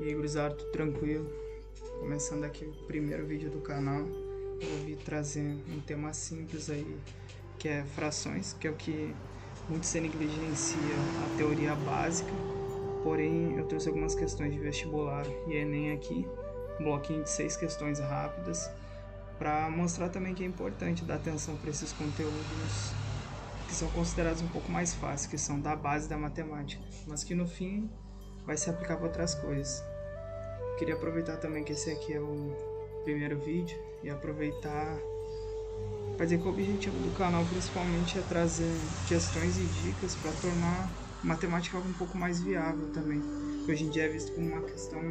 E aí, gurizada, tudo tranquilo? Começando aqui o primeiro vídeo do canal, eu vim trazer um tema simples aí, que é frações, que é o que muito se negligencia a teoria básica. Porém, eu trouxe algumas questões de vestibular e Enem aqui, um bloquinho de 6 questões rápidas, para mostrar também que é importante dar atenção para esses conteúdos que são considerados um pouco mais fáceis, que são da base da matemática, mas que no fim vai se aplicar para outras coisas. Queria aproveitar também que esse aqui é o primeiro vídeo e aproveitar para dizer que o objetivo do canal principalmente é trazer questões e dicas para tornar a matemática algo um pouco mais viável também. Hoje em dia é visto como uma questão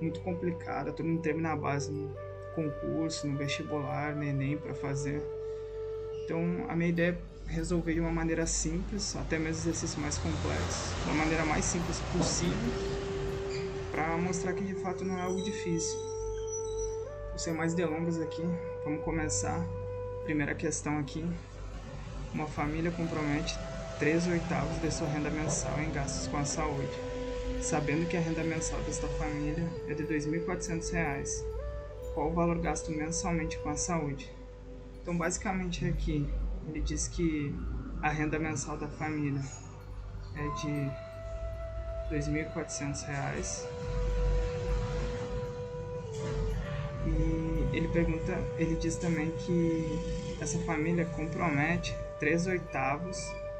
muito complicada, todo mundo termina a base no concurso, no vestibular, no Enem para fazer. Então a minha ideia é resolver de uma maneira simples, até mesmo exercícios mais complexos, da maneira mais simples possível, para mostrar que de fato não é algo difícil. Sem mais delongas aqui, vamos começar. Primeira questão aqui: uma família compromete 3/8 de sua renda mensal em gastos com a saúde, sabendo que a renda mensal desta família é de R$ 2.400. Qual o valor gasto mensalmente com a saúde? Então, basicamente aqui, ele diz que a renda mensal da família é de R$ 2.400. E ele diz também que essa família compromete 3/8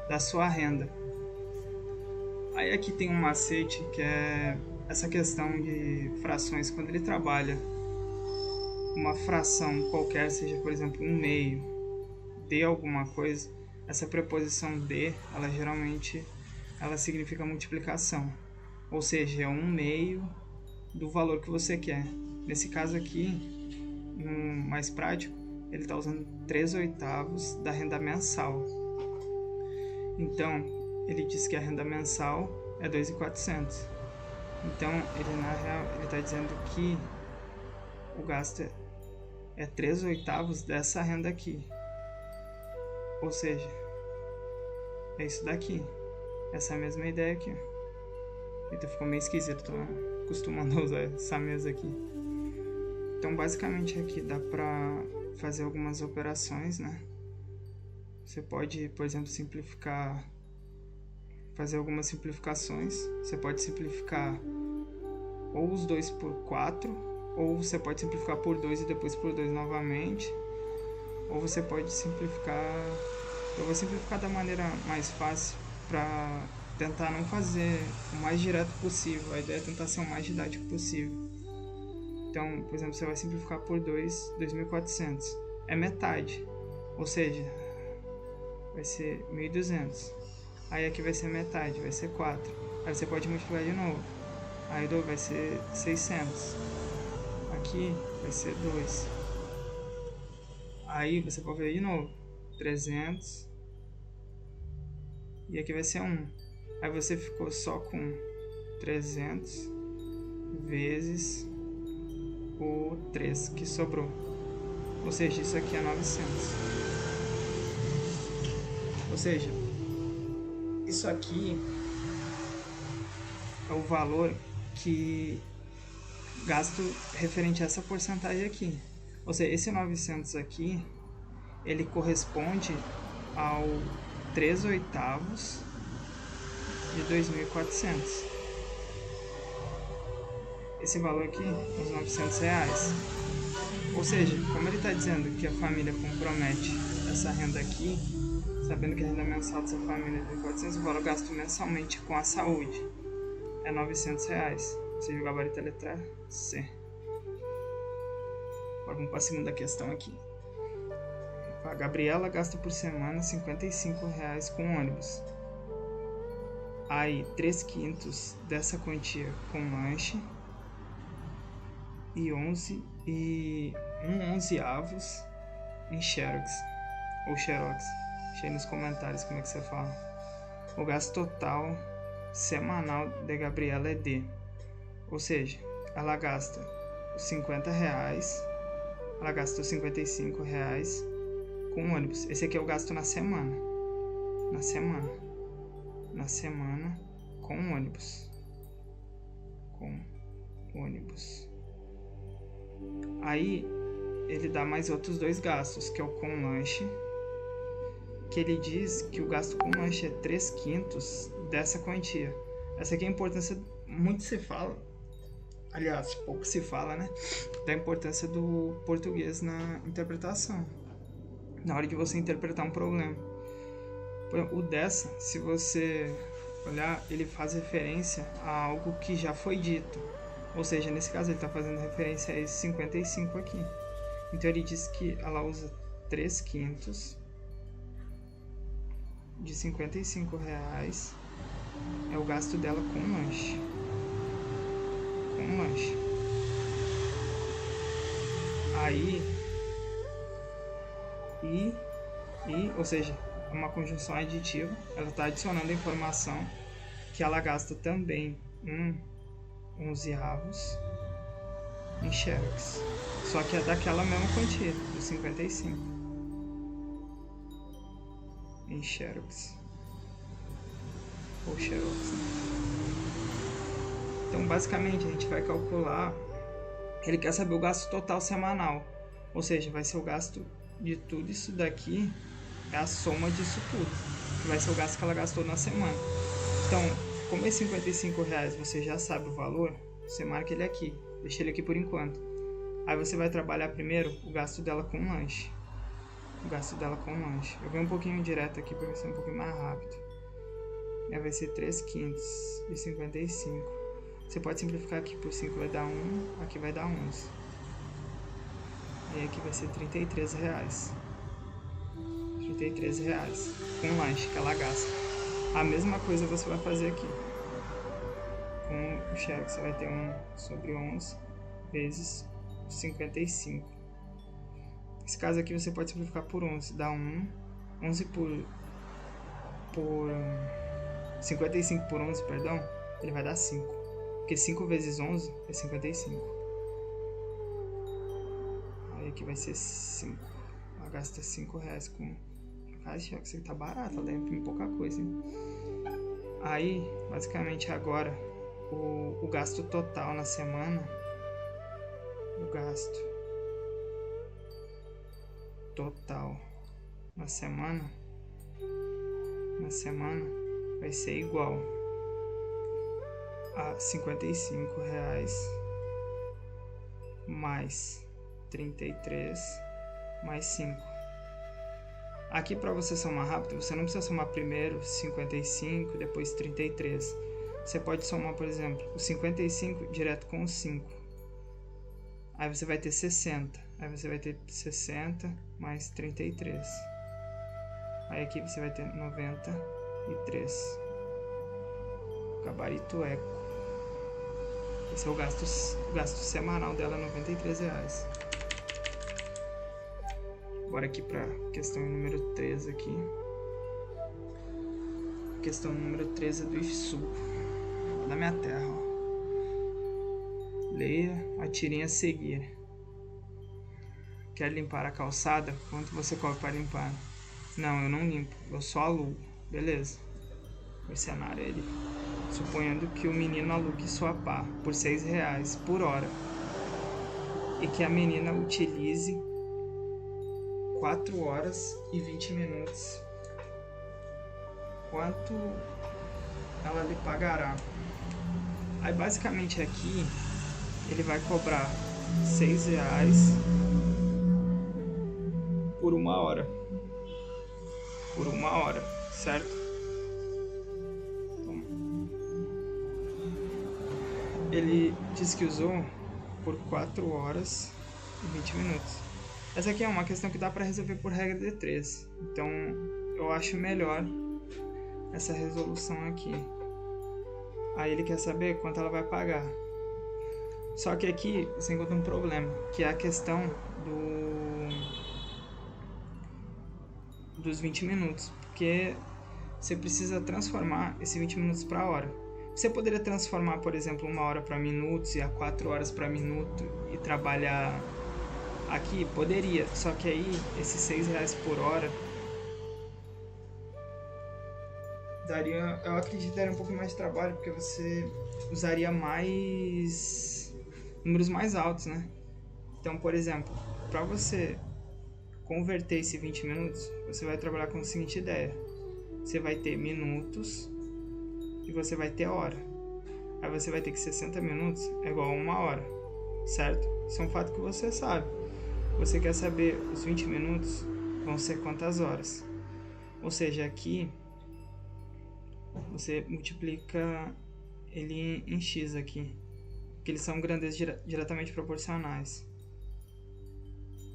da sua renda. Aí aqui tem um macete que é essa questão de frações. Quando ele trabalha uma fração qualquer, seja por exemplo 1/2 de alguma coisa, essa preposição de, ela geralmente significa multiplicação, ou seja, é 1/2 do valor que você quer. Nesse caso aqui, no mais prático, ele está usando 3/8 da renda mensal. Então, ele diz que a renda mensal é 2.400. Então, ele na real ele está dizendo que o gasto é 3/8 dessa renda aqui. Ou seja, é isso daqui. Essa mesma ideia aqui. Então ficou meio esquisito, tô acostumando a usar essa mesa aqui. Então basicamente aqui dá pra fazer algumas operações, né? Você pode, por exemplo, fazer algumas simplificações. Você pode simplificar ou os 2 por 4, ou você pode simplificar por 2 e depois por 2 novamente. Ou você pode simplificar... Eu vou simplificar da maneira mais fácil para tentar não fazer o mais direto possível. A ideia é tentar ser o mais didático possível. Então, por exemplo, você vai simplificar por 2.400. É metade. Ou seja, vai ser 1.200. Aí aqui vai ser metade, vai ser 4. Aí você pode multiplicar de novo. Aí vai ser 600. Aqui vai ser 2. Aí você pode ver de novo. 300. E aqui vai ser 1. Aí você ficou só com 300 vezes o 3 que sobrou. Ou seja, isso aqui é 900. Ou seja, isso aqui é o valor que gasto referente a essa porcentagem aqui. Ou seja, esse 900 aqui, ele corresponde ao 3/8 de 2.400. Esse valor aqui, os R$ 900. Ou seja, como ele está dizendo que a família compromete essa renda aqui, sabendo que a renda mensal dessa família é de 1.400, o valor gasto mensalmente com a saúde é R$ 900. Ou seja, o gabarito é a letra C. Agora vamos para a segunda questão aqui. A Gabriela gasta por semana R$ 55 com ônibus. Aí 3/5 dessa quantia com lanche e 1/11 em Xerox ou Xerox. Deixa aí nos comentários como é que você fala. O gasto total semanal de Gabriela é de, ou seja, ela gasta os R$ 50, ela gasta os R$ 55 com ônibus. Esse aqui é o gasto na semana. Na semana com ônibus. Com ônibus. Aí ele dá mais outros 2 gastos, que é o com lanche, que ele diz que o gasto com lanche é 3/5 dessa quantia. Essa aqui é a importância, muito se fala, aliás, pouco se fala, né, da importância do português na interpretação, na hora de você interpretar um problema. Por exemplo, o dessa, se você olhar, ele faz referência a algo que já foi dito, ou seja, nesse caso ele está fazendo referência a esse 55 aqui. Então ele diz que ela usa 3/5 de R$55 é o gasto dela com lanche. Aí, ou seja, é uma conjunção aditiva, ela está adicionando a informação que ela gasta também 11/2 em xerox, só que é daquela mesma quantia, dos 55 em xerox, ou xerox, né? Então basicamente a gente vai calcular, ele quer saber o gasto total semanal, ou seja, vai ser o gasto de tudo isso daqui, é a soma disso tudo, que vai ser o gasto que ela gastou na semana. Então, como esses R$55 você já sabe o valor, você marca ele aqui, deixa ele aqui por enquanto. Aí você vai trabalhar primeiro o gasto dela com lanche. Eu venho um pouquinho direto aqui para ser um pouquinho mais rápido. Aí vai ser 3/5 de 55. Você pode simplificar aqui por 5, vai dar 1, aqui vai dar 11. E aqui vai ser R$33. R$33 com lanche que ela gasta. A mesma coisa você vai fazer aqui. Com o xerox você vai ter 1 sobre 11 vezes 55. Nesse caso aqui você pode simplificar por 11, dá 11 por 55 por 11, perdão, ele vai dar 5. Porque 5 vezes 11 é 55. Aí aqui vai ser 5. Ela gasta R$5 com... Cara, isso aqui tá barato, ela deve imprimir pouca coisa, hein? Aí, basicamente agora, o gasto total na semana, na semana vai ser igual a R$55 mais 33 mais 5. Aqui, para você somar rápido, você não precisa somar primeiro 55, depois 33. Você pode somar, por exemplo, o 55 direto com o 5. Aí você vai ter 60. Aí você vai ter 60 mais 33. Aí aqui você vai ter 93. Gabarito eco. Esse é o gasto semanal dela, R$93. Bora aqui para questão número 3 aqui. Questão número 13 é do IFSU, da minha terra. Ó. Leia a tirinha a seguir. Quer limpar a calçada? Quanto você cobra para limpar? Não, eu não limpo, eu só alugo. Beleza. O cenário é ele. Suponhando que o menino alugue sua pá por R$6 por hora. E que a menina utilize 4 horas e 20 minutos. Quanto ela lhe pagará? Aí basicamente aqui ele vai cobrar R$6 por 1 hora. Por 1 hora, certo? Então, ele diz que usou por 4 horas e 20 minutos. Essa aqui é uma questão que dá para resolver por regra de 3. Então, eu acho melhor essa resolução aqui. Aí ele quer saber quanto ela vai pagar. Só que aqui você encontra um problema, que é a questão dos 20 minutos. Porque você precisa transformar esse 20 minutos para hora. Você poderia transformar, por exemplo, 1 hora para minutos e a 4 horas para minuto e trabalhar... Aqui poderia, só que aí esses R$6 por hora daria, eu acredito que daria um pouco mais de trabalho, porque você usaria mais números mais altos, né? Então, por exemplo, para você converter esse 20 minutos, você vai trabalhar com a seguinte ideia. Você vai ter minutos e você vai ter hora. Aí você vai ter que 60 minutos é igual a 1 hora, certo? Isso é um fato que você sabe. Você quer saber os 20 minutos vão ser quantas horas. Ou seja, aqui você multiplica ele em x aqui, porque eles são grandezas diretamente proporcionais.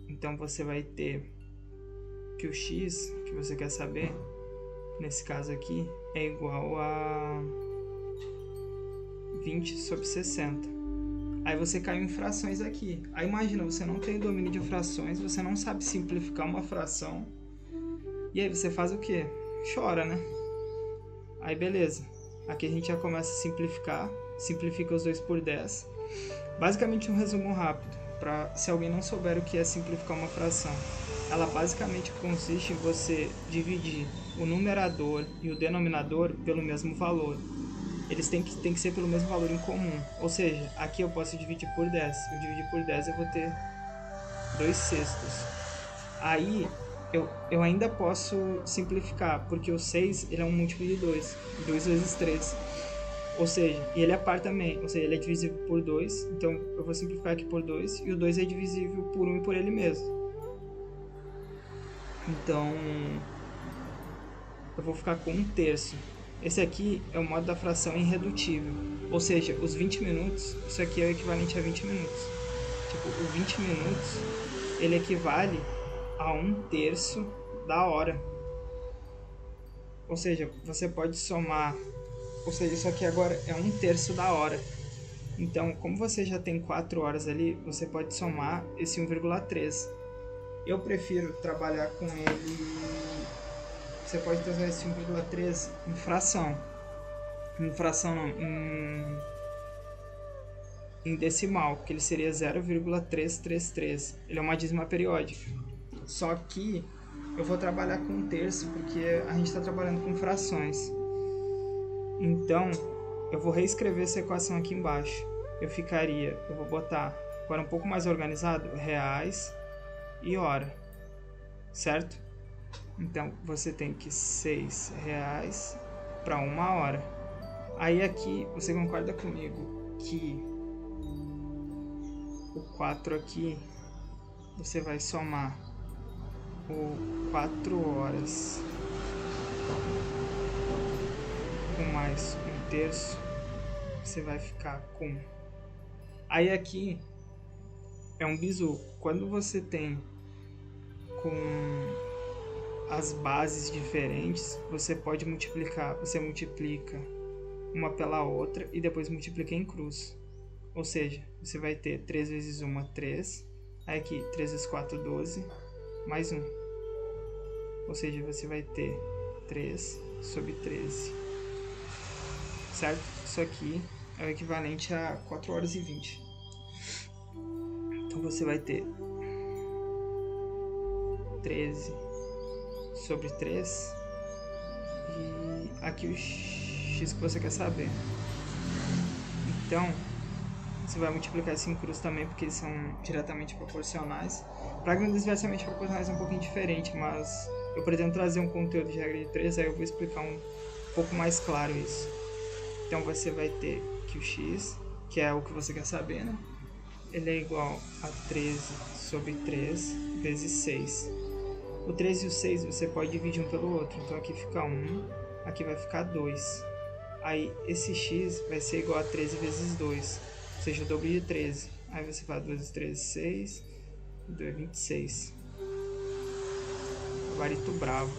Então você vai ter que o x que você quer saber, nesse caso aqui, é igual a 20 sobre 60. Aí você caiu em frações aqui. Aí imagina, você não tem domínio de frações, você não sabe simplificar uma fração. E aí você faz o quê? Chora, né? Aí beleza. Aqui a gente já começa a simplificar. Simplifica os 2 por 10. Basicamente um resumo rápido, para se alguém não souber o que é simplificar uma fração. Ela basicamente consiste em você dividir o numerador e o denominador pelo mesmo valor. Eles têm que ser pelo mesmo valor em comum. Ou seja, aqui eu posso dividir por 10. Eu dividir por 10, eu vou ter 2/6. Aí, eu ainda posso simplificar, porque o 6 ele é um múltiplo de 2. 2 vezes 3. Ou seja, e ele é par também. Ou seja, ele é divisível por 2. Então, eu vou simplificar aqui por 2. E o 2 é divisível por 1 e por ele mesmo. Então, eu vou ficar com 1/3. Esse aqui é o modo da fração irredutível, ou seja, os 20 minutos, isso aqui é o equivalente a 20 minutos. Tipo, os 20 minutos, ele equivale a 1/3 da hora. Ou seja, você pode somar, ou seja, isso aqui agora é 1/3 da hora. Então, como você já tem 4 horas ali, você pode somar esse 1,3. Eu prefiro trabalhar com ele. Você pode transformar esse 1,3 em fração. Em fração não, em decimal, que ele seria 0,333. Ele é uma dízima periódica. Só que eu vou trabalhar com 1/3 porque a gente está trabalhando com frações. Então, eu vou reescrever essa equação aqui embaixo. Eu vou botar, agora um pouco mais organizado, reais e hora, certo? Então, você tem que R$6 para 1 hora. Aí aqui, você concorda comigo que o 4 aqui, você vai somar o 4 horas com mais 1/3, você vai ficar com... Aí aqui é um bizu. Quando você tem com as bases diferentes, você pode multiplicar, você multiplica uma pela outra e depois multiplica em cruz. Ou seja, você vai ter 3 vezes 1, 3. Aí aqui, 3 vezes 4, 12. Mais 1. Ou seja, você vai ter 3 sobre 13. Certo? Isso aqui é o equivalente a 4 horas e 20. Então você vai ter 13 sobre 3 e aqui o x que você quer saber. Então, você vai multiplicar isso em cruz também, porque eles são diretamente proporcionais. Para grandes inversamente proporcionais é um pouquinho diferente, mas eu pretendo trazer um conteúdo de regra de 3, aí eu vou explicar um pouco mais claro isso. Então você vai ter que o x, que é o que você quer saber, né? Ele é igual a 13 sobre 3 vezes 6. O 13 e o 6 você pode dividir um pelo outro. Então aqui fica 1, aqui vai ficar 2. Aí esse x vai ser igual a 13 vezes 2, ou seja, o dobro de 13. Aí você faz 2 vezes 13, 6, 2, 26. Gabarito bravo.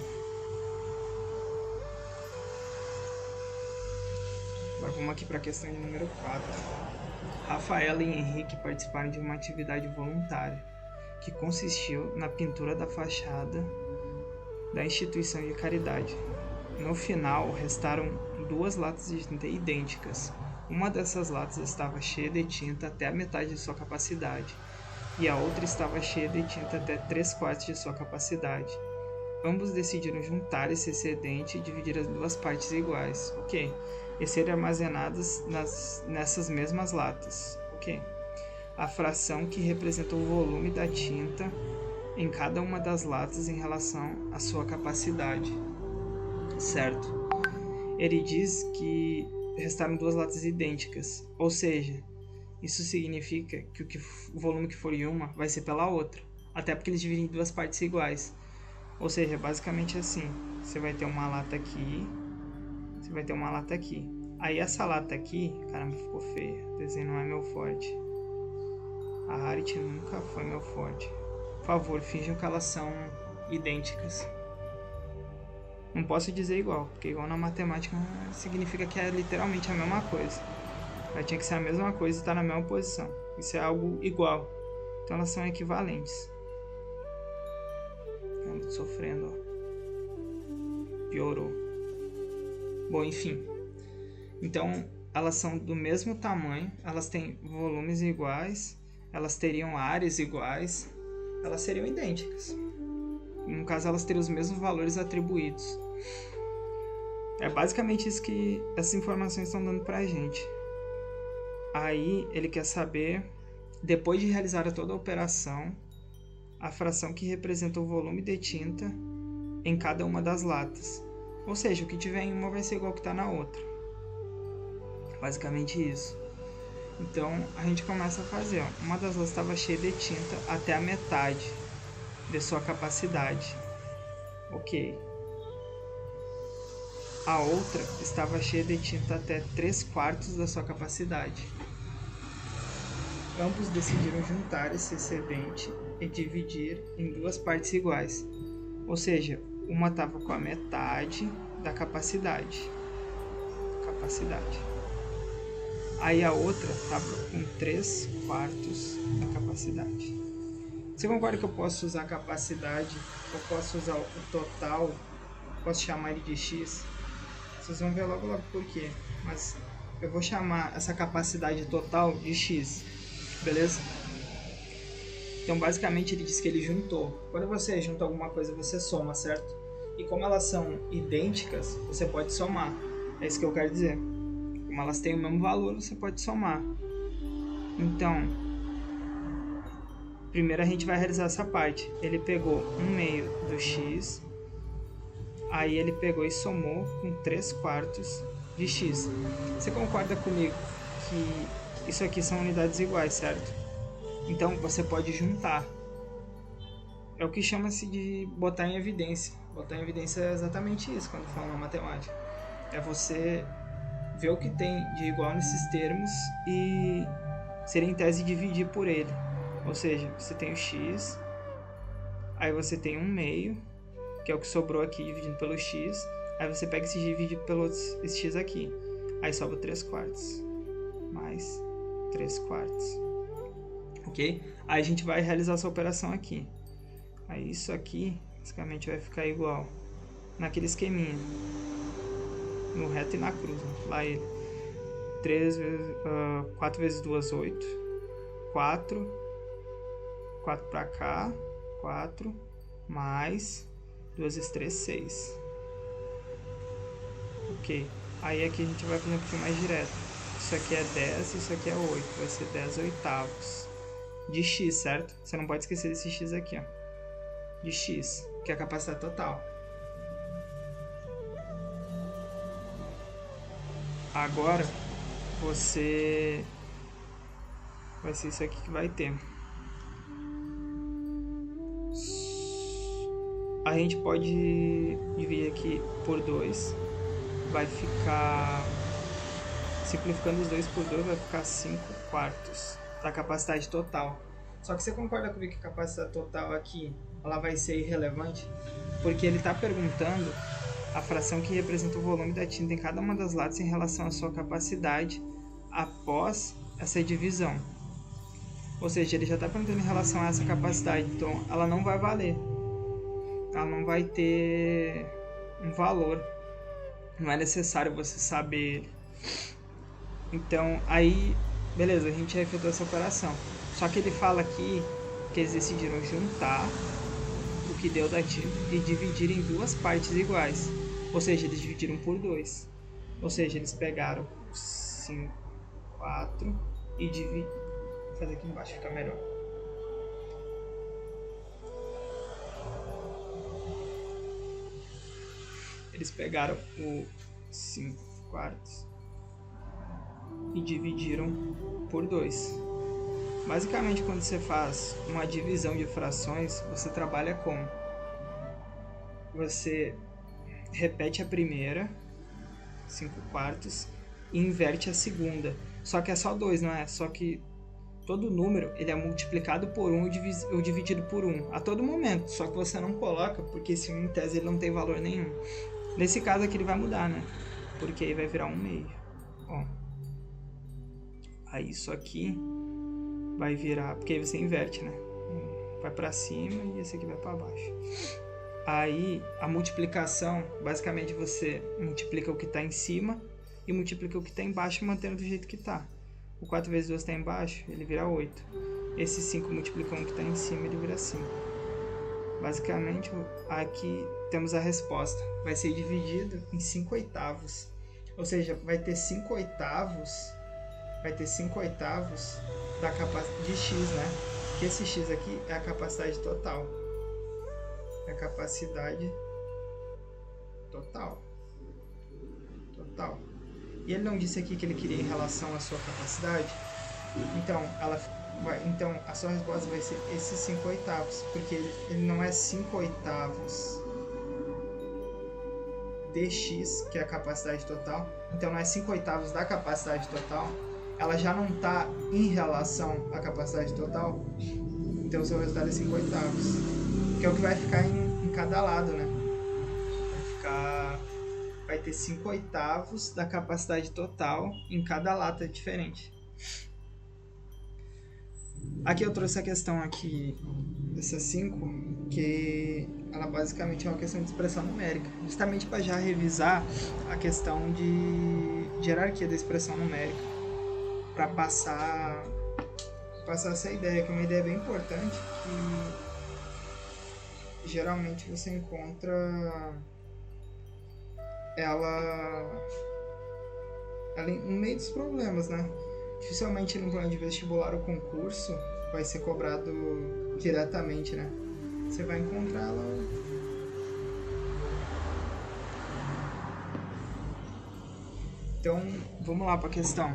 Agora vamos aqui para a questão de número 4. Rafaela e Henrique participaram de uma atividade voluntária que consistiu na pintura da fachada da instituição de caridade. No final, restaram 2 latas de tinta idênticas. Uma dessas latas estava cheia de tinta até a metade de sua capacidade, e a outra estava cheia de tinta até 3/4 de sua capacidade. Ambos decidiram juntar esse excedente e dividir as 2 partes iguais, ok? E serem armazenadas nessas mesmas latas, ok? a fração que representa o volume da tinta em cada uma das latas em relação à sua capacidade, certo? Ele diz que restaram 2 latas idênticas, ou seja, isso significa que o volume que for em uma vai ser pela outra, até porque eles dividem em 2 partes iguais. Ou seja, basicamente assim, você vai ter uma lata aqui, você vai ter uma lata aqui. Aí essa lata aqui, caramba, ficou feia, o desenho não é meu forte. A arte nunca foi meu forte. Por favor, finjam que elas são idênticas. Não posso dizer igual, porque igual na matemática significa que é literalmente a mesma coisa. Ela tinha que ser a mesma coisa e estar na mesma posição. Isso é algo igual. Então elas são equivalentes. Eu tô sofrendo, ó. Piorou. Bom, enfim. Então, elas são do mesmo tamanho, elas têm volumes iguais, elas teriam áreas iguais, elas seriam idênticas. No caso, elas teriam os mesmos valores atribuídos. É basicamente isso que essas informações estão dando pra gente. Aí, ele quer saber, depois de realizar toda a operação, a fração que representa o volume de tinta em cada uma das latas. Ou seja, o que tiver em uma vai ser igual ao que está na outra. Basicamente isso. Então, a gente começa a fazer. Ó. Uma das latas estava cheia de tinta até a metade de sua capacidade. Ok. A outra estava cheia de tinta até 3/4 da sua capacidade. Ambos decidiram juntar esse excedente e dividir em 2 partes iguais. Ou seja, uma estava com a metade da capacidade. Aí a outra estava com 3/4 da capacidade. Você concorda que eu posso usar a capacidade, eu posso usar o total, posso chamar ele de X? Vocês vão ver logo por quê. Mas eu vou chamar essa capacidade total de X, beleza? Então basicamente ele diz que ele juntou. Quando você junta alguma coisa, você soma, certo? E como elas são idênticas, você pode somar. É isso que eu quero dizer. Como elas têm o mesmo valor, você pode somar. Então, primeiro a gente vai realizar essa parte. Ele pegou 1/2 do X, aí ele pegou e somou com 3/4 de X. Você concorda comigo que isso aqui são unidades iguais, certo? Então você pode juntar. É o que chama-se de botar em evidência. Botar em evidência é exatamente isso quando fala na matemática. É você ver o que tem de igual nesses termos e ser em tese dividir por ele. Ou seja, você tem o x, aí você tem 1/2, que é o que sobrou aqui dividindo pelo x, aí você pega esse divide pelo esse x aqui, aí sobra 3/4 mais 3/4, ok? Aí a gente vai realizar essa operação aqui. Aí isso aqui basicamente vai ficar igual naquele esqueminha, no reto e na cruz, né? Lá ele 4 vezes 2, 8, 4 para cá, 4 mais 2 vezes 3, 6, ok? Aí aqui a gente vai fazer um pouquinho mais direto. Isso aqui é 10, isso aqui é 8, vai ser 10 oitavos de x, certo? Você não pode esquecer desse x aqui, ó, de x, que é a capacidade total. Agora vai ser isso aqui que vai ter. A gente pode dividir aqui por 2, vai ficar, simplificando os 2 por 2, vai ficar 5/4 da capacidade total. Só que você concorda comigo que a capacidade total aqui ela vai ser irrelevante? Porque ele está perguntando a fração que representa o volume da tinta em cada uma das latas em relação à sua capacidade após essa divisão. Ou seja, ele já está perguntando em relação a essa capacidade, então ela não vai valer. Ela não vai ter um valor. Não é necessário você saber ele. Então, aí, beleza, a gente já efetuou essa operação. Só que ele fala aqui que eles decidiram juntar o que deu da tinta e dividir em 2 partes iguais. Ou seja, eles dividiram por 2. Ou seja, eles pegaram 5/4 e fazer aqui embaixo, fica melhor. Eles pegaram o 5/4 e dividiram por 2. Basicamente, quando você faz uma divisão de frações, você trabalha como? Você repete a primeira, 5/4, e inverte a segunda. Só que é só 2, não é? Só que todo número ele é multiplicado por 1 ou dividido por 1 a todo momento. Só que você não coloca, porque esse 1 em tese ele não tem valor nenhum. Nesse caso aqui ele vai mudar, né? Porque aí vai virar 1/2. Ó. Aí isso aqui vai virar... Porque aí você inverte, né? Vai pra cima e esse aqui vai pra baixo. Aí a multiplicação, basicamente você multiplica o que tá em cima e multiplica o que tá embaixo mantendo do jeito que tá. O 4 vezes 2 tá embaixo, ele vira 8. Esse 5 multiplicando o que tá em cima, ele vira 5. Basicamente, aqui temos a resposta. Vai ser dividido em 5/8. Ou seja, vai ter 5/8. Vai ter 5/8 da capacidade de x, né? Que esse x aqui é a capacidade total. É a capacidade total. Total. E ele não disse aqui que ele queria em relação à sua capacidade? Então, a sua resposta vai ser esses 5/8, porque ele não é 5/8 dx, que é a capacidade total. Então, não é 5/8 da capacidade total. Ela já não está em relação à capacidade total. Então, o seu resultado é 5/8, que é o que vai ficar em cada lado, né? Vai ter 5/8 da capacidade total em cada lata diferente. Aqui eu trouxe a questão aqui, essa 5, que ela basicamente é uma questão de expressão numérica, justamente para já revisar a questão de hierarquia da expressão numérica, para passar essa ideia, que é uma ideia bem importante, que geralmente você encontra ela no meio dos problemas, né? Dificilmente no plano de vestibular ou concurso vai ser cobrado diretamente, né? Você vai encontrar ela... Então, vamos lá para a questão.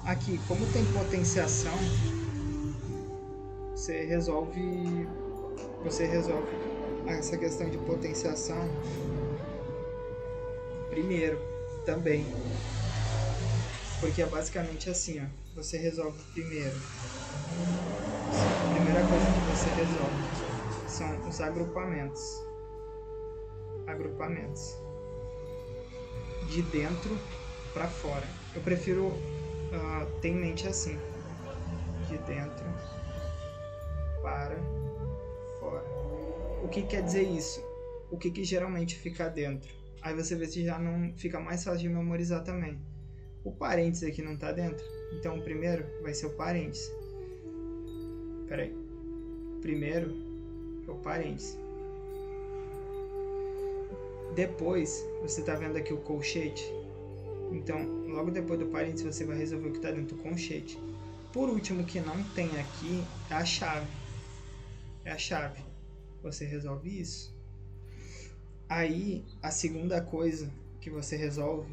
Aqui, como tem potenciação, você resolve essa questão de potenciação primeiro também, porque é basicamente assim, ó, você resolve primeiro. A primeira coisa que você resolve são os agrupamentos de dentro para fora. Eu prefiro ter em mente assim, de dentro para fora. O que quer dizer isso? O que geralmente fica dentro? Aí você vê se já não fica mais fácil de memorizar também. O parênteses aqui não está dentro, então o primeiro vai ser o parênteses. Peraí. Primeiro é o parênteses. Depois, você está vendo aqui o colchete. Então, logo depois do parênteses, você vai resolver o que está dentro do colchete. Por último, o que não tem aqui é a chave. É a chave. Você resolve isso. Aí, a segunda coisa que você resolve,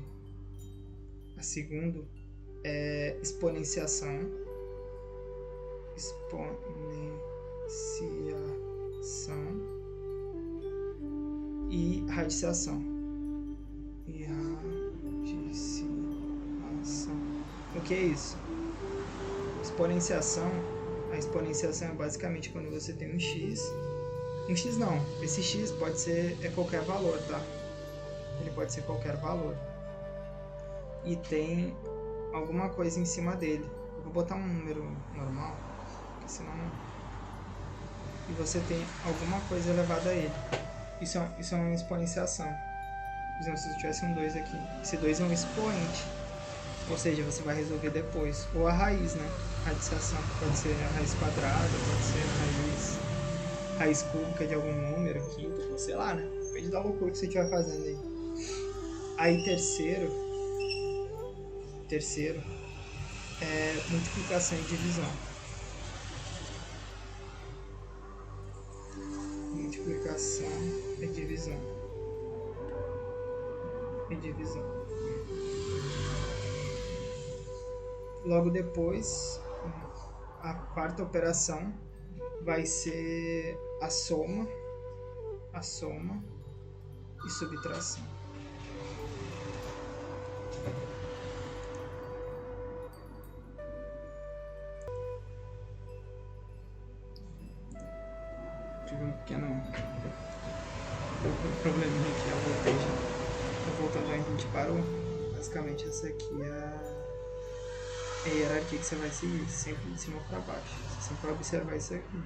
a segunda é exponenciação. E radiciação. O que é isso? Exponenciação. A exponenciação é basicamente quando você tem um x. Um x não. Esse x pode ser qualquer valor, tá? Ele pode ser qualquer valor. E tem alguma coisa em cima dele. Eu vou botar um número normal, porque senão... E você tem alguma coisa elevada a ele. Isso é uma exponenciação. Por exemplo, se eu tivesse um 2 aqui. Esse 2 é um expoente. Ou seja, você vai resolver depois. Ou a raiz, né? Radiciação. Pode ser a raiz quadrada, pode ser a raiz cúbica de algum número, quinto, sei lá, né? Depende da loucura que você estiver fazendo aí. Aí terceiro é multiplicação e divisão. Multiplicação e divisão. Logo depois, a quarta operação vai ser a soma e subtração. Tive um pequeno probleminha aqui, eu voltei já. Voltando onde a gente parou, basicamente essa aqui é a hierarquia que você vai seguir, sempre de cima para baixo. Você sempre vai observar isso aqui.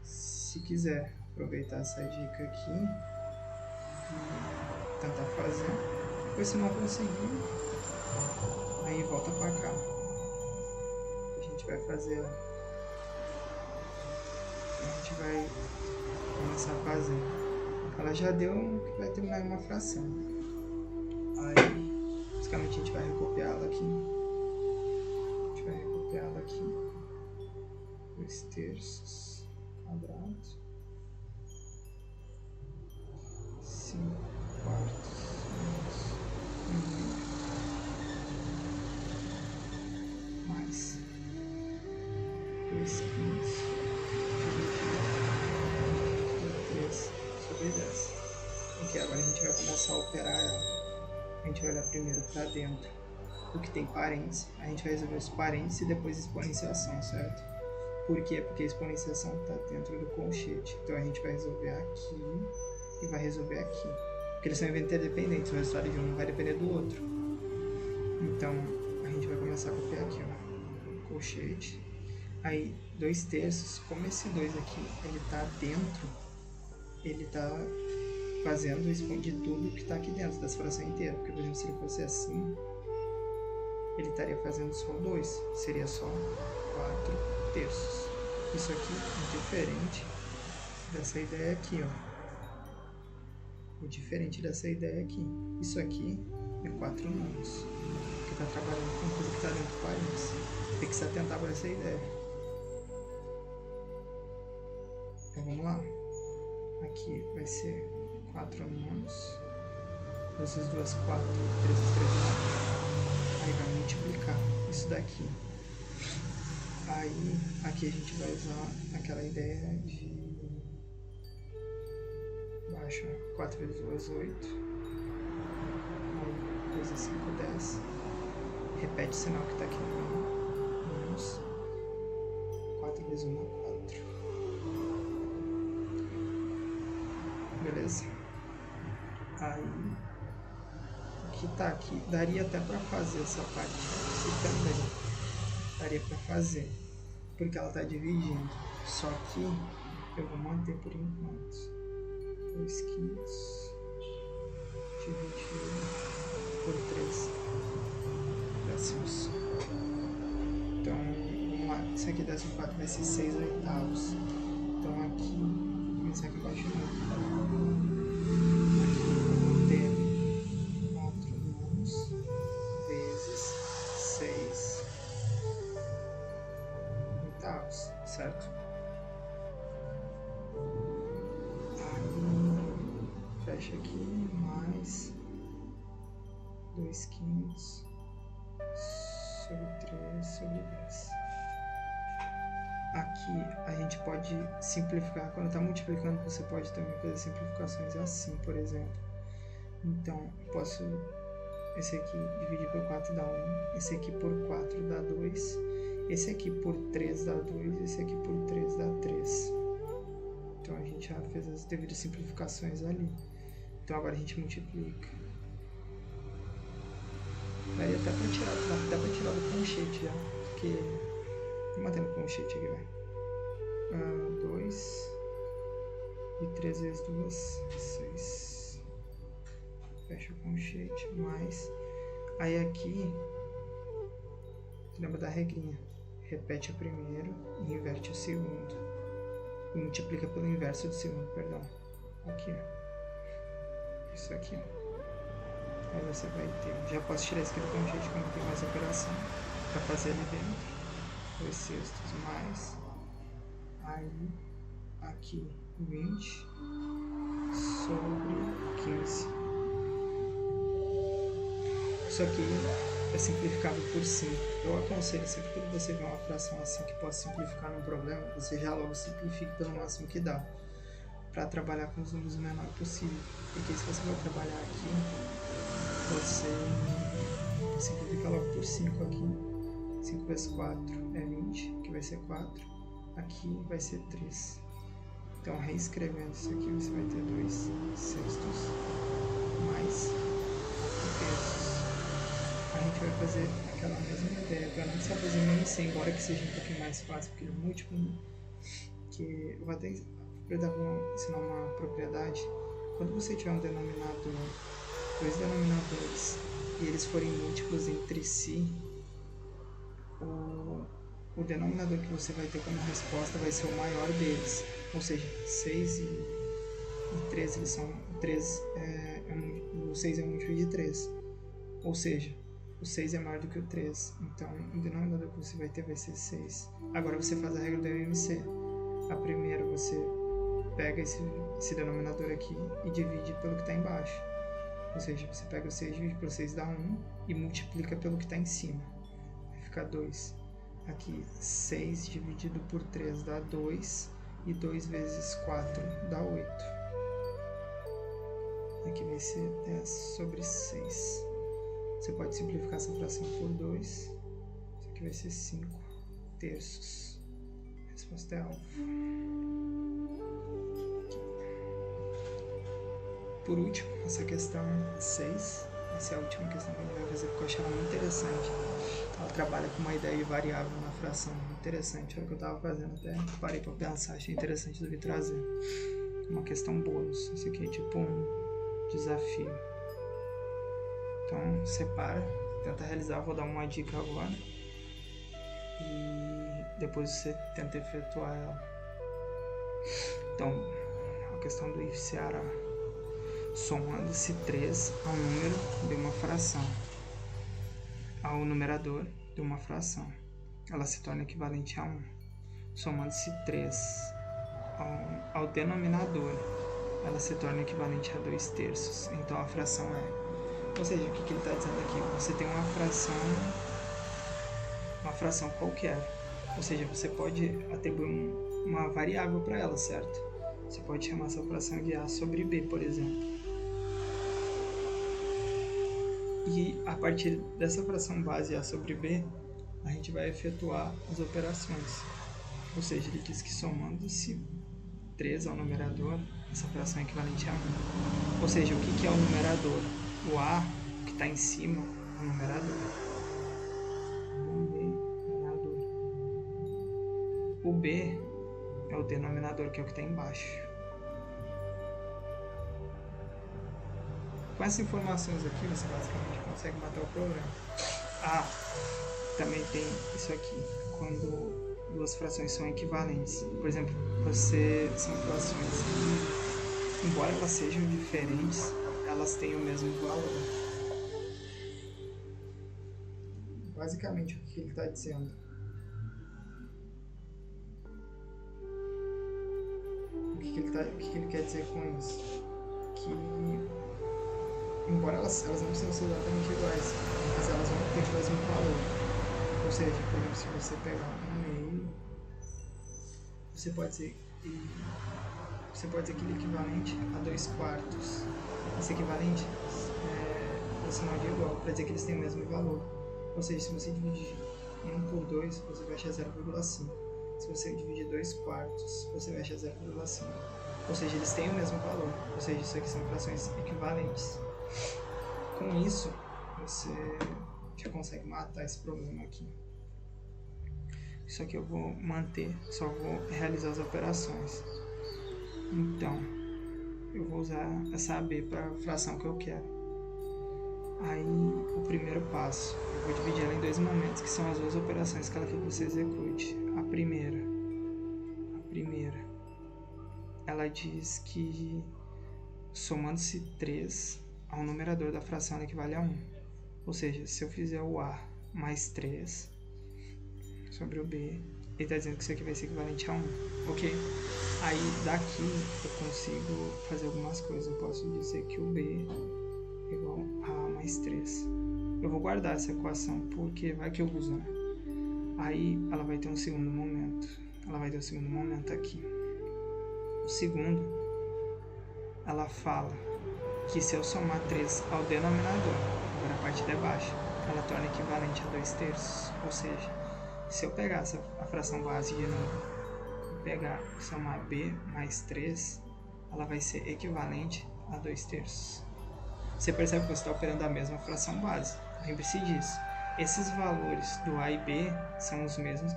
Se quiser aproveitar essa dica aqui e tentar fazer, depois se não conseguir, aí volta para cá. A gente vai fazer, a gente vai começar a fazer. Ela já deu que vai terminar em uma fração. Aí, basicamente a gente vai recopiar ela aqui. 2 terços quadrado, 5 quartos mais 2 quintos dividido 3 sobre 10. Ok, agora a gente vai começar a operar ela. A gente vai olhar primeiro para dentro o que tem parênteses, a gente vai resolver os parênteses e depois exponenciação, certo? Por quê? Porque a exponenciação está dentro do colchete. Então a gente vai resolver aqui e vai resolver aqui. Porque eles são interdependentes, o resultado de um vai depender do outro. Então a gente vai começar a copiar aqui, ó, colchete. Aí 2 terços, como esse 2 aqui, ele está dentro, ele está fazendo o expandir tudo que está aqui dentro, das frações inteiras. Porque, por exemplo, se ele fosse assim, ele estaria fazendo só 2, seria só 4 terços. Isso aqui é diferente dessa ideia aqui, ó. É diferente dessa ideia aqui. Isso aqui é 4 nonos, que está trabalhando com tudo que está dentro do parênteses. Tem que se atentar para essa ideia. Então vamos lá. Aqui vai ser 4 nonos. Essas duas 4, 3 vezes 3 9. Aí vai multiplicar isso daqui. Aí aqui a gente vai usar aquela ideia de baixo, 4 vezes 2, 8. 2 vezes 5, 10. Repete o sinal que está aqui no meio. Menos 4 vezes 1, 4. Beleza? Aí que tá aqui, daria até para fazer essa parte aqui também, daria para fazer, porque ela tá dividindo, só que eu vou manter por enquanto 2 quintos dividido por 3 décimos. Então vamos lá, isso aqui décimo 4 vai ser 6 oitavos. Então aqui, vou começar aqui embaixo de novo. Certo? Aí fecha aqui, mais 2 quintos sobre 3 sobre 10. Aqui a gente pode simplificar, quando está multiplicando você pode também fazer simplificações assim, por exemplo. Então eu posso, esse aqui dividir por 4 dá 1, esse aqui por 4 dá 2. Esse aqui por 3 dá 2, esse aqui por 3 dá 3. Então a gente já fez as devidas simplificações ali. Então agora a gente multiplica. Daí até para tirar, dá pra tirar do colchete já. Porque. Vou manter no colchete aqui, vai. 2. E 3 vezes 2, 6. Fecha o colchete, mais. Aí aqui. Lembra da regrinha? Repete o primeiro e inverte o segundo. E multiplica pelo inverso do segundo, perdão. Aqui, ó. Isso aqui, ó. Aí você vai ter. Já posso tirar isso aqui do colchete, como tem mais operação. para fazer ali dentro. 2 sextos mais, aí aqui 20 sobre 15. Isso aqui é simplificável por 5. Eu aconselho sempre que você vê uma fração assim que possa simplificar num problema, você já logo simplifique pelo máximo que dá, para trabalhar com os números menores possível. Porque se você vai trabalhar aqui, você simplifica logo por 5 aqui. 5 vezes 4 é 20, que vai ser 4. Aqui vai ser 3. Então, reescrevendo isso aqui, você vai ter 2 sextos mais 4 terços. A gente vai fazer aquela mesma ideia. Para não precisar fazer menos 100, embora que seja um pouquinho mais fácil, porque é múltiplo, né? Que eu vou até ensinar uma propriedade. Quando você tiver um denominador, 2 denominadores, e eles forem múltiplos entre si, o denominador que você vai ter como resposta vai ser o maior deles. Ou seja, 6 e 3, eles são 3, o 6 é um múltiplo de 3. Ou seja, o 6 é maior do que o 3. Então, o denominador que você vai ter vai ser 6. Agora você faz a regra do MMC. A primeira, você pega esse denominador aqui e divide pelo que está embaixo. Ou seja, você pega o 6, divide pelo 6, dá 1 e multiplica pelo que está em cima. Fica 2. Aqui 6 dividido por 3 dá 2. E 2 vezes 4 dá 8. Aqui vai ser 10 sobre 6. Você pode simplificar essa fração por 2. Isso aqui vai ser 5 terços. A resposta é alfa. Por último, essa questão 6. Essa é a última questão que a gente vai fazer, porque eu achei ela muito interessante. Ela trabalha com uma ideia de variável na fração, muito interessante. Era o que eu estava fazendo, até parei para pensar, achei interessante de trazer. Uma questão bônus. Isso aqui é tipo um desafio. Então, separa, tenta realizar. Vou dar uma dica agora. E depois você tenta efetuar ela. Então, a questão do if Ceará. Somando-se 3 ao número de uma fração, ao numerador de uma fração, ela se torna equivalente a 1. Somando-se 3 ao denominador, ela se torna equivalente a 2 terços. Então a fração é... Ou seja, o que ele está dizendo aqui? Você tem uma fração qualquer. Ou seja, você pode atribuir uma variável para ela, certo? Você pode chamar essa fração de A sobre B, por exemplo. E a partir dessa fração base A sobre B, a gente vai efetuar as operações. Ou seja, ele diz que somando-se 3 ao numerador, essa fração é equivalente a 1. Ou seja, o que é o numerador? O A, que está em cima, é o numerador. O B é o denominador, que é o que está embaixo. Com essas informações aqui, você basicamente consegue matar o problema. Também tem isso aqui, quando duas frações são equivalentes. Por exemplo, são frações que, embora elas sejam diferentes, elas têm o mesmo valor. Basicamente, o que ele está dizendo? O que ele quer dizer com isso? Que, embora elas não precisam ser exatamente iguais, mas elas vão ter o mesmo valor. Ou seja, por exemplo, se você pegar 1/2, você pode dizer que ele é equivalente a 2/4. Esse equivalente é o sinal de igual, para dizer que eles têm o mesmo valor. Ou seja, se você dividir 1 por 2, você vai achar 0,5. Se você dividir 2/4, você vai achar 0,5. Ou seja, eles têm o mesmo valor. Ou seja, isso aqui são frações equivalentes. Com isso, você já consegue matar esse problema aqui. Isso aqui eu vou manter, só vou realizar as operações. Então, eu vou usar essa AB para a fração que eu quero. Aí, o primeiro passo, eu vou dividir ela em dois momentos, que são as duas operações que ela quer que você execute. A primeira, ela diz que somando-se 3 ao numerador da fração ela equivale a 1. Ou seja, se eu fizer o A mais 3, sobre o B. Ele está dizendo que isso aqui vai ser equivalente a 1, ok? Aí daqui eu consigo fazer algumas coisas. Eu posso dizer que o B é igual a A mais 3. Eu vou guardar essa equação porque vai que eu uso, né? Aí ela vai ter um segundo momento. Ela vai ter um segundo momento aqui. O segundo, ela fala que se eu somar 3 ao denominador, agora a parte de baixo, ela torna equivalente a 2/3. Ou seja, se eu pegar a fração base de novo e pegar e somar B mais 3, ela vai ser equivalente a 2/3. Você percebe que você está operando a mesma fração base. Lembre-se disso. Esses valores do A e B são os mesmos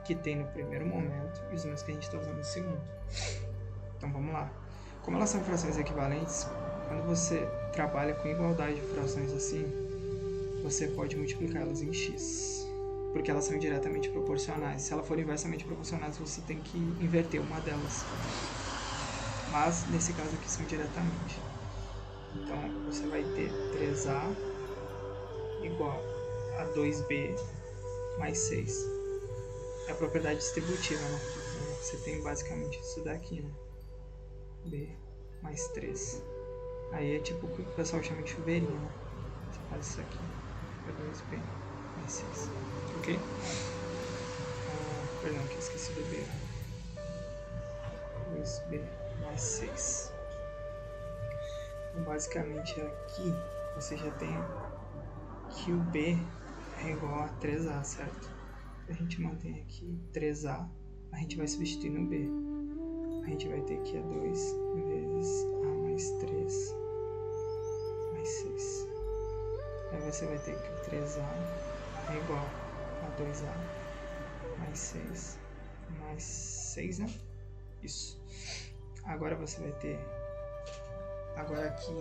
que tem no primeiro momento e os mesmos que a gente está usando no segundo. Então vamos lá. Como elas são frações equivalentes, quando você trabalha com igualdade de frações assim, você pode multiplicar elas em x, porque elas são diretamente proporcionais. Se elas forem inversamente proporcionais, você tem que inverter uma delas. Mas nesse caso aqui são diretamente. Então você vai ter 3A igual a 2B mais 6. É a propriedade distributiva, né? Então, você tem basicamente isso daqui, né? B mais 3. Aí é tipo o que o pessoal chama de chuveirinho, né? Você faz isso aqui. É 2B mais 6. Ok? Perdão, que eu esqueci do B. 2B mais 6. Então, basicamente aqui você já tem que o B é igual a 3A, certo? A gente mantém aqui 3A, a gente vai substituir no B. A gente vai ter que a 2 vezes A mais 3 mais 6. Aí você vai ter que o 3A é igual a 2A mais 6, né? Isso. Agora você vai ter... Agora aqui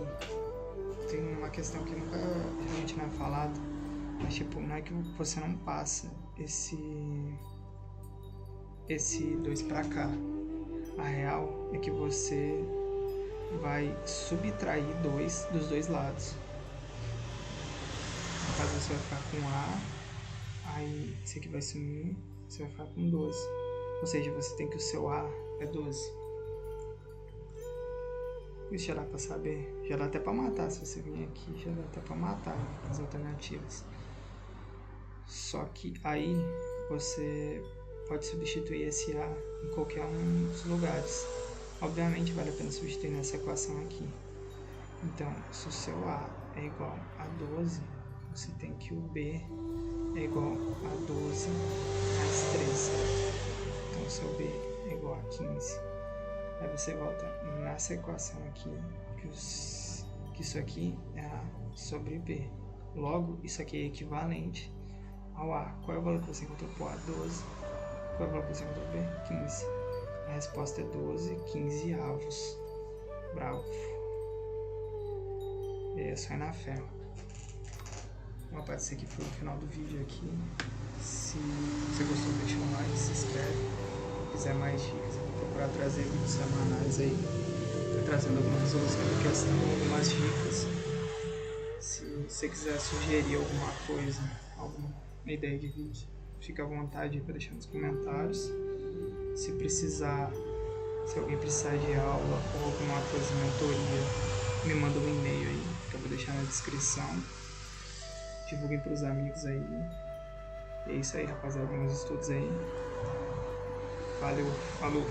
tem uma questão que nunca geralmente não é falado, mas tipo, não é que você não passa esse 2 pra cá. A real é que você vai subtrair 2 dos dois lados. No caso, você vai ficar com A, aí esse aqui vai sumir, você vai ficar com 12. Ou seja, você tem que o seu A é 12. Isso já dá pra saber, já dá até pra matar. Se você vir aqui, já dá até pra matar as alternativas. Só que aí você pode substituir esse A em qualquer um dos lugares. Obviamente vale a pena substituir nessa equação aqui. Então, se o seu A é igual a 12, você tem que o B é igual a 12 mais 3. Então, o seu B é igual a 15. Aí você volta nessa equação aqui, que isso aqui é A sobre B. Logo, isso aqui é equivalente ao A. Qual é o valor que você encontrou por A? 12. Qual é o valor que você encontrou por B? 15. A resposta é 12, 15 avos. Bravo. É só ir na fé. Uma parte disso aqui foi o final do vídeo aqui. Se você gostou, deixa um like, se inscreve. Se quiser mais dicas, eu vou procurar trazer vídeos semanais aí. Tô trazendo alguma resolução de questão, algumas dicas. Se você quiser sugerir alguma coisa, alguma ideia de vídeo, fica à vontade para deixar nos comentários. Se alguém precisar de aula ou alguma coisa de mentoria, me manda um e-mail aí, que eu vou deixar na descrição. Divulguem para os amigos aí. E é isso aí, rapaziada, meus estudos aí. Valeu, falou!